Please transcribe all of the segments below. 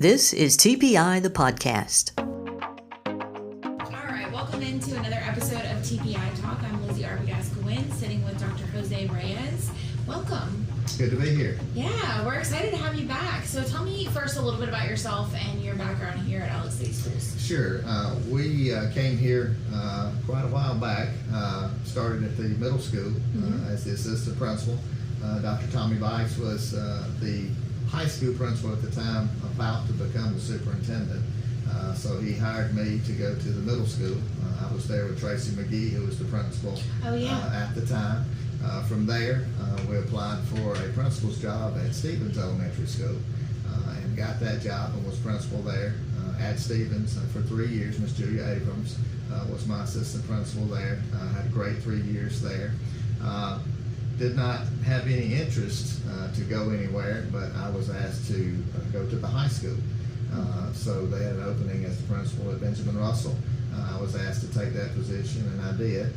This is TPI, the podcast. All right, welcome into another episode of TPI Talk. I'm Lizi Gwin, sitting with Dr. Jose Reyes. Welcome. Good to be here. Yeah, we're excited to have you back. So tell me first a little bit about yourself and your background here at Alex City Schools. Sure. We came here quite a while back, started at the middle school as the assistant principal. Dr. Tommy Bikes was the high school principal at the time, about to become the superintendent. So he hired me to go to the middle school. I was there with Tracy McGee, who was the principal at the time. From there, we applied for a principal's job at Stevens Elementary School and got that job and was principal there at Stevens for 3 years. Miss Julia Abrams was my assistant principal there. Had a great 3 years there. Did not have any interest to go anywhere, but I was asked to go to the high school. So they had an opening as the principal at Benjamin Russell. I was asked to take that position, and I did.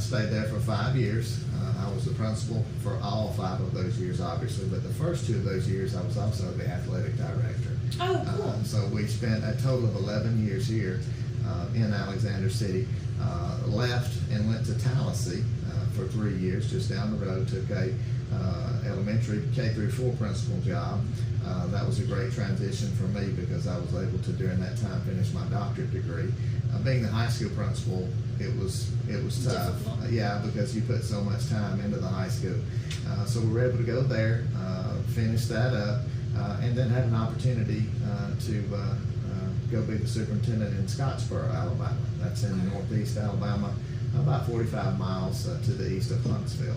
Stayed there for 5 years. I was the principal for all 5 of those years, obviously, but the first 2 of those years I was also the athletic director. Oh, cool. So we spent a total of 11 years here in Alexander City. Left and went to Tallahassee for 3 years, just down the road. Took a elementary K-4 principal job. That was a great transition for me because I was able to, during that time, finish my doctorate degree. Being the high school principal, it was tough. Because you put so much time into the high school. So we were able to go there, finish that up, and then had an opportunity to go be the superintendent in Scottsboro, Alabama. That's in northeast Alabama, about 45 miles to the east of Huntsville.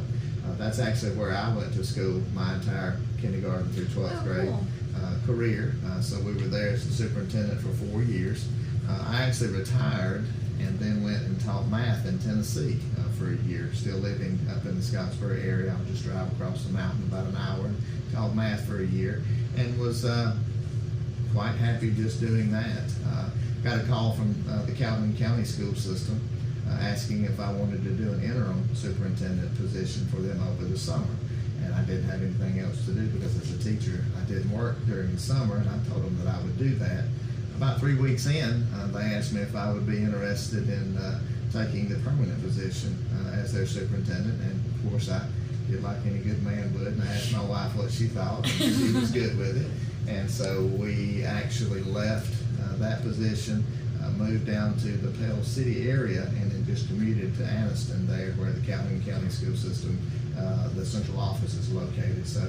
That's actually where I went to school my entire kindergarten through 12th grade career. So we were there as the superintendent for 4 years. I actually retired and then went and taught math in Tennessee for a year, still living up in the Scottsboro area. I would just drive across the mountain about an hour and taught math for a year, and was quite happy just doing that. Got a call from the Calhoun County school system asking if I wanted to do an interim superintendent position for them over the summer. And I didn't have anything else to do because as a teacher I didn't work during the summer, and I told them that I would do that. About 3 weeks in, they asked me if I would be interested in taking the permanent position as their superintendent, and of course I did like any good man would, and I asked my wife what she thought, and she was good with it. And so we actually left that position, moved down to the Pell City area, and then just commuted to Anniston there where the Calhoun County school system, the central office is located. So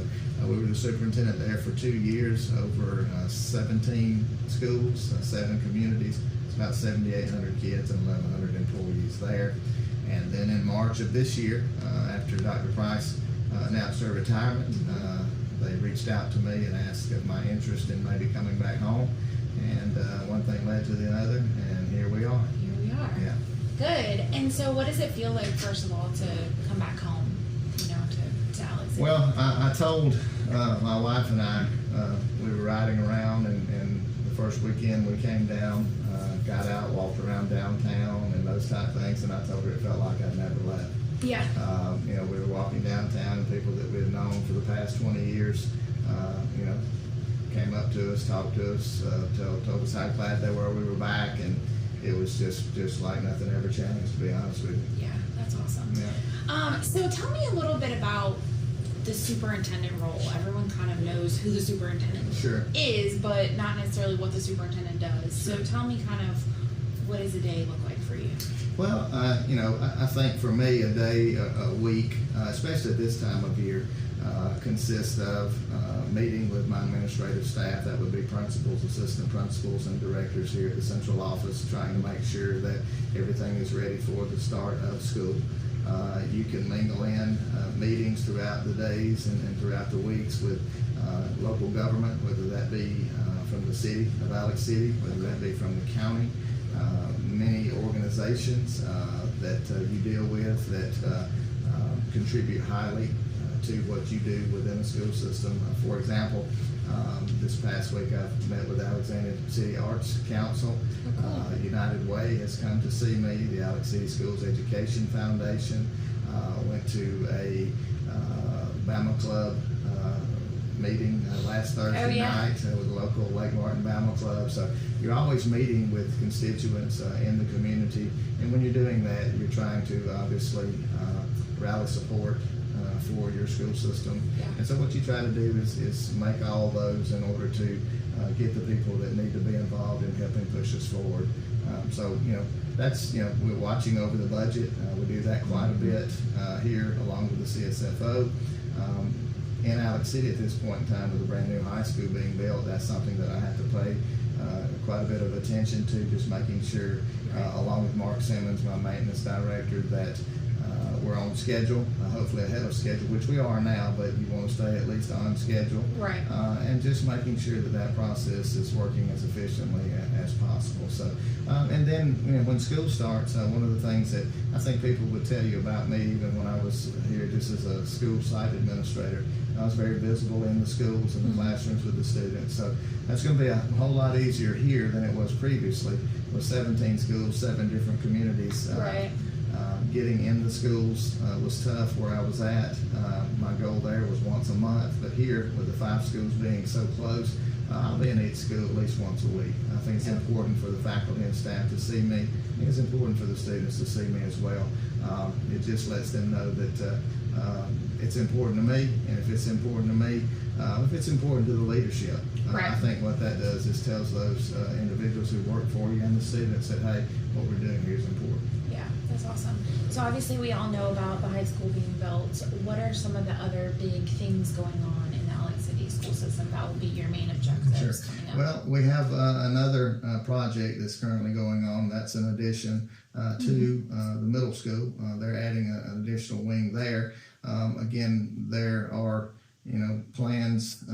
we were the superintendent there for 2 years, over 17 schools, 7 communities. It's about 7,800 kids and 1,100 employees there. And then in March of this year, after Dr. Price announced her retirement, they reached out to me and asked of my interest in maybe coming back home. And one thing led to the other, and here we are. Here we are. Yeah. Good. And so what does it feel like, first of all, to come back home, to Alex? Well, I told my wife and I, we were riding around, and the first weekend we came down, got out, walked around downtown and those type of things, and I told her it felt like I'd never left. Yeah. We were walking downtown, and people that we had known for the past 20 years, came up to us, talked to us, told us how glad they were we were back, and it was just like nothing ever changed, to be honest with you. Yeah, that's awesome. Yeah. So tell me a little bit about the superintendent role. Everyone kind of knows who the superintendent is, but not necessarily what the superintendent does. So tell me kind of, what does a day look like for you? Well, I think for me, a day, a week, especially at this time of year, consists of meeting with my administrative staff. That would be principals, assistant principals, and directors here at the central office, trying to make sure that everything is ready for the start of school. You can mingle in meetings throughout the days and throughout the weeks with local government, whether that be from the city of Alex City, whether that be from the county, many organizations that you deal with that contribute highly to what you do within the school system. For example, this past week I've met with Alexander City Arts Council. United Way has come to see me, the Alex City Schools Education Foundation. Went to a Bama Club meeting last Thursday night with the local Lake Martin Bama Club. So you're always meeting with constituents in the community, and when you're doing that, you're trying to obviously rally support for your school system. Yeah. And so what you try to do is make all those in order to get the people that need to be involved in helping push us forward. So, that's, we're watching over the budget. We do that quite a bit here along with the CSFO. In Alex City at this point in time with a brand new high school being built, that's something that I have to pay quite a bit of attention to, just making sure, along with Mark Simmons, my maintenance director, that we're on schedule, hopefully ahead of schedule, which we are now, but you want to stay at least on schedule. Right. And just making sure that process is working as efficiently as possible. So, and then when school starts, one of the things that I think people would tell you about me, even when I was here just as a school site administrator, I was very visible in the schools and the classrooms with the students. So that's going to be a whole lot easier here than it was previously with 17 schools, 7 different communities. Right. Getting in the schools was tough where I was at. My goal there was once a month, but here with the 5 schools being so close, I'll be in each school at least once a week. I think it's important for the faculty and staff to see me. I think it's important for the students to see me as well. It just lets them know that it's important to me, and if it's important to me, if it's important to the leadership, I think what that does is tells those individuals who work for you and the students that, hey, what we're doing here is important. Yeah, that's awesome. So obviously we all know about the high school being built. What are some of the other big things going on in the Alex City school system that will be your main objectives coming up? Well, we have another project that's currently going on. That's an addition to the middle school. They're adding an additional wing there. Again, there are plans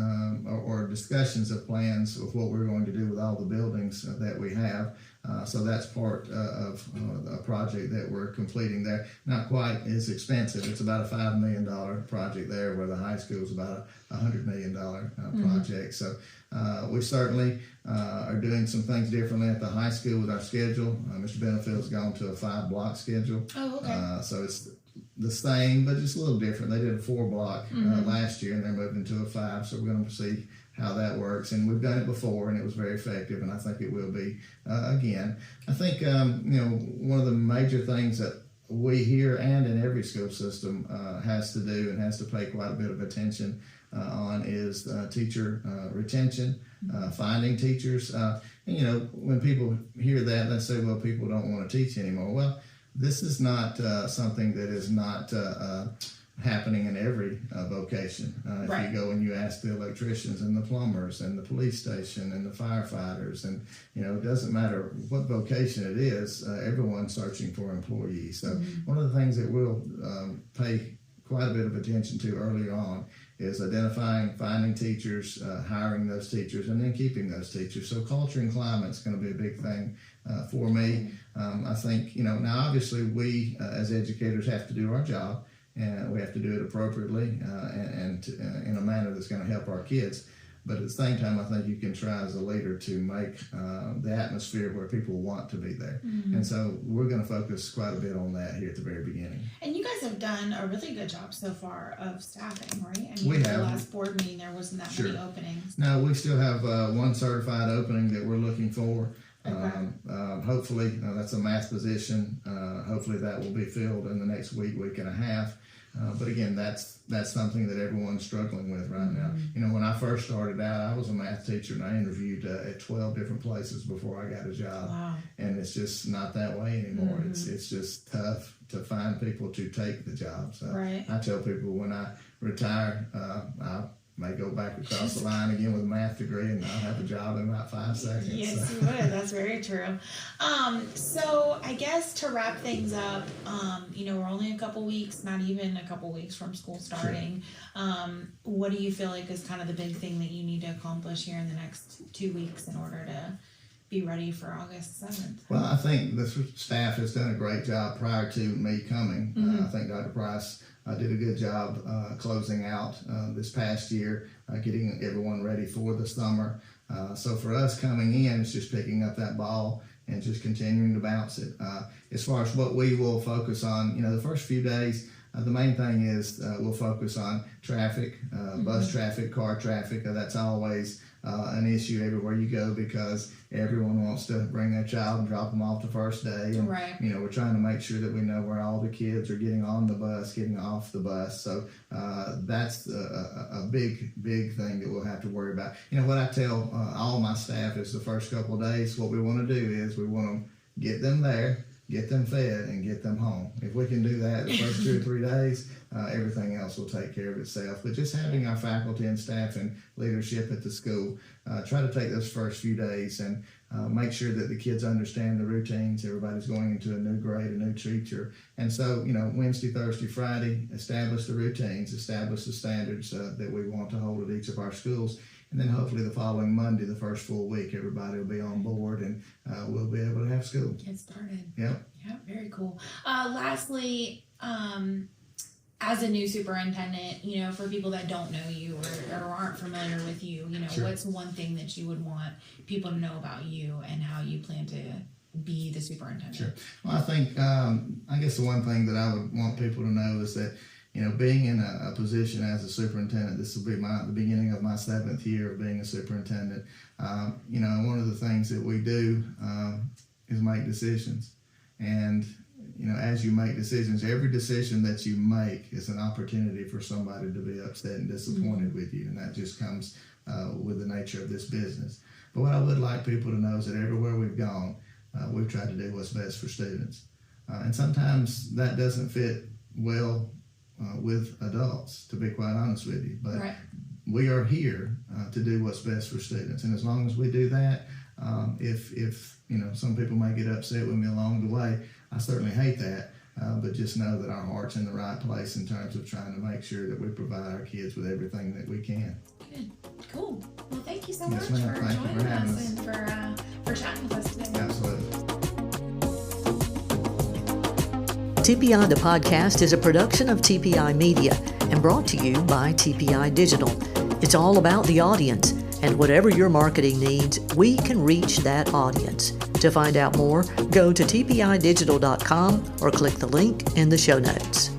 or discussions of plans of what we're going to do with all the buildings that we have. So that's part of a project that we're completing there. Not quite as expensive. It's about a $5 million project there, where the high school is about a $100 million project. So we certainly are doing some things differently at the high school with our schedule. Mr. Benefield's gone to a 5-block schedule. Oh, okay. So it's the same, but just a little different. They did a 4-block last year, and they're moving to a 5. So we're going to see how that works. And we've done it before, and it was very effective, and I think it will be again. I think one of the major things that we here and in every school system has to do and has to pay quite a bit of attention on is teacher retention, finding teachers. When people hear that, they say, well, people don't want to teach anymore. Well, this is not something that is not happening in every vocation. If you go and you ask the electricians and the plumbers and the police station and the firefighters, and it doesn't matter what vocation it is, everyone's searching for employees. So one of the things that we'll pay quite a bit of attention to early on is identifying, finding teachers, hiring those teachers, and then keeping those teachers. So culture and climate is going to be a big thing for me. I think, now obviously we as educators have to do our job, and we have to do it appropriately and in a manner that's going to help our kids. But at the same time, I think you can try as a leader to make the atmosphere where people want to be there. And so we're going to focus quite a bit on that here at the very beginning. And you guys have done a really good job so far of staffing, right? I mean, we have. The last board meeting, there wasn't that many openings. No, we still have one certified opening that we're looking for. Okay. Hopefully, that's a math position. Hopefully that will be filled in the next week and a half. But again, that's something that everyone's struggling with right now. When I first started out, I was a math teacher, and I interviewed at 12 different places before I got a job. Wow. And it's just not that way anymore. It's just tough to find people to take the job. So I tell people when I retire, I may go back across the line again with a math degree, and I'll have a job in about 5 seconds. Yes, you would. That's very true. So I guess to wrap things up, we're only a couple weeks, not even a couple weeks from school starting. What do you feel like is kind of the big thing that you need to accomplish here in the next 2 weeks in order to be ready for August 7th? Well, I think the staff has done a great job prior to me coming. I think Dr. Price did a good job closing out this past year, getting everyone ready for the summer. So for us coming in, it's just picking up that ball and just continuing to bounce it. As far as what we will focus on, the first few days, The main thing is we'll focus on traffic, bus traffic, car traffic. That's always an issue everywhere you go because everyone wants to bring their child and drop them off the first day. And, right. We're trying to make sure that we know where all the kids are getting on the bus, getting off the bus. So that's a big thing that we'll have to worry about. What I tell all my staff is the first couple of days, what we want to do is we want to get them there, get them fed, and get them home. If we can do that the first 2 or 3 days, everything else will take care of itself. But just having our faculty and staff and leadership at the school try to take those first few days and make sure that the kids understand the routines. Everybody's going into a new grade, a new teacher. And so, Wednesday, Thursday, Friday, establish the routines, establish the standards that we want to hold at each of our schools. And then hopefully the following Monday, the first full week, everybody will be on board and we'll be able to have school. Get started. Yep. Yeah, very cool. Lastly, as a new superintendent, for people that don't know you or aren't familiar with you, Sure. What's one thing that you would want people to know about you and how you plan to be the superintendent? Sure. Well, I think, I guess the one thing that I would want people to know is that, being in a position as a superintendent, this will be the beginning of my 7th year of being a superintendent. One of the things that we do is make decisions. And, as you make decisions, every decision that you make is an opportunity for somebody to be upset and disappointed with you. And that just comes with the nature of this business. But what I would like people to know is that everywhere we've gone, we've tried to do what's best for students. And sometimes that doesn't fit well with adults, to be quite honest with you. But right. We are here to do what's best for students. And as long as we do that, if some people may get upset with me along the way, I certainly hate that. But just know that our heart's in the right place in terms of trying to make sure that we provide our kids with everything that we can. Good. Cool. Well, thank you so Yes, much ma'am. for Thank you joining for having us and for chatting with us today. Absolutely. TPI the Podcast is a production of TPI Media and brought to you by TPI Digital. It's all about the audience, and whatever your marketing needs, we can reach that audience. To find out more, go to tpidigital.com or click the link in the show notes.